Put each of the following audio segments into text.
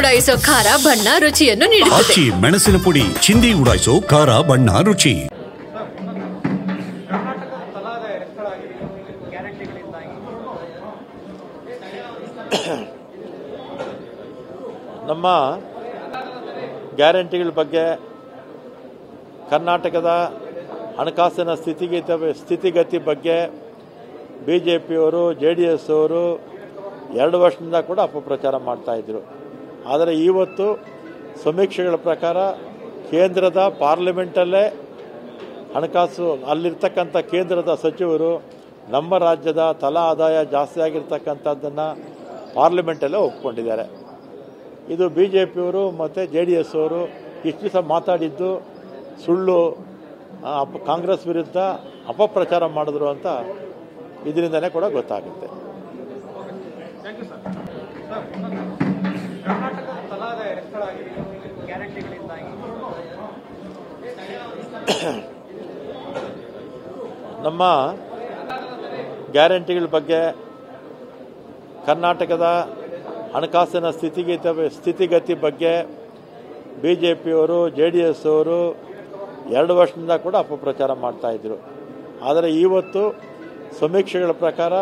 ಉಡಾಯಿಸೋ ಖಾರ ಬಣ್ಣ ರುಚಿಯನ್ನು ನೀಡುತ್ತದೆ. ಆಚಿ ಮೆಣಸಿನ ಪುಡಿ ಚಿಂದಿ ಉಡಾಯಿಸೋ ಖಾರ ಬಣ್ಣ ರುಚಿ. ನಮ್ಮ ಗ್ಯಾರಂಟಿಗಳ ಬಗ್ಗೆ ಕರ್ನಾಟಕದ ಹಣಕಾಸಿನ ಸ್ಥಿತಿಗತಿ ಬಗ್ಗೆ ಬಿಜೆಪಿಯವರು JDS ಅವರು 2 ವರ್ಷದಿಂದ ಕೂಡ ಅಪಪ್ರಚಾರ ಮಾಡ್ತಾಯಿದ್ರು. ಆದರೆ ಇವತ್ತು ಸಮೀಕ್ಷೆಗಳ ಪ್ರಕಾರ ಕೇಂದ್ರದ ಪಾರ್ಲಿಮೆಂಟಲ್ಲೇ ಹಣಕಾಸು ಅಲ್ಲಿರ್ತಕ್ಕಂಥ ಕೇಂದ್ರದ ಸಚಿವರು ನಮ್ಮ ರಾಜ್ಯದ ತಲಾ ಆದಾಯ ಜಾಸ್ತಿ ಆಗಿರ್ತಕ್ಕಂಥದ್ದನ್ನು ಪಾರ್ಲಿಮೆಂಟಲ್ಲೇ ಒಪ್ಕೊಂಡಿದ್ದಾರೆ. ಇದು ಬಿಜೆಪಿಯವರು ಮತ್ತು JDS ಅವರು ಇಷ್ಟು ದಿವಸ ಮಾತಾಡಿದ್ದು ಸುಳ್ಳು, ಕಾಂಗ್ರೆಸ್ ವಿರುದ್ಧ ಅಪಪ್ರಚಾರ ಮಾಡಿದ್ರು ಅಂತ ಇದರಿಂದನೇ ಕೂಡ ಗೊತ್ತಾಗುತ್ತೆ. ನಮ್ಮ ಗ್ಯಾರಂಟಿಗಳ ಬಗ್ಗೆ ಕರ್ನಾಟಕದ ಹಣಕಾಸಿನ ಸ್ಥಿತಿಗತಿ ಬಗ್ಗೆ ಬಿಜೆಪಿಯವರು JDS ಅವರು 2 ವರ್ಷದಿಂದ ಕೂಡ ಅಪಪ್ರಚಾರ ಮಾಡ್ತಾಯಿದ್ರು. ಆದರೆ ಇವತ್ತು ಸಮೀಕ್ಷೆಗಳ ಪ್ರಕಾರ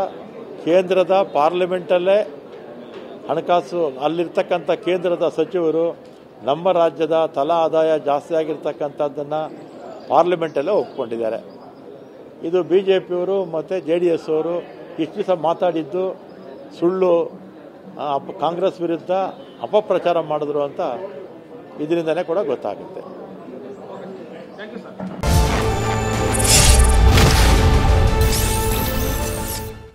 ಕೇಂದ್ರದ ಪಾರ್ಲಿಮೆಂಟಲ್ಲೇ ಹಣಕಾಸು ಅಲ್ಲಿರ್ತಕ್ಕಂಥ ಕೇಂದ್ರದ ಸಚಿವರು ನಮ್ಮ ರಾಜ್ಯದ ತಲಾ ಆದಾಯ ಜಾಸ್ತಿ ಆಗಿರ್ತಕ್ಕಂಥದ್ದನ್ನು ಪಾರ್ಲಿಮೆಂಟಲ್ಲೇ ಒಪ್ಕೊಂಡಿದ್ದಾರೆ. ಇದು ಬಿಜೆಪಿಯವರು ಮತ್ತು JDS ಅವರು ಇಷ್ಟು ದಿವಸ ಮಾತಾಡಿದ್ದು ಸುಳ್ಳು, ಕಾಂಗ್ರೆಸ್ ವಿರುದ್ಧ ಅಪಪ್ರಚಾರ ಮಾಡಿದ್ರು ಅಂತ ಇದರಿಂದನೇ ಕೂಡ ಗೊತ್ತಾಗುತ್ತೆ.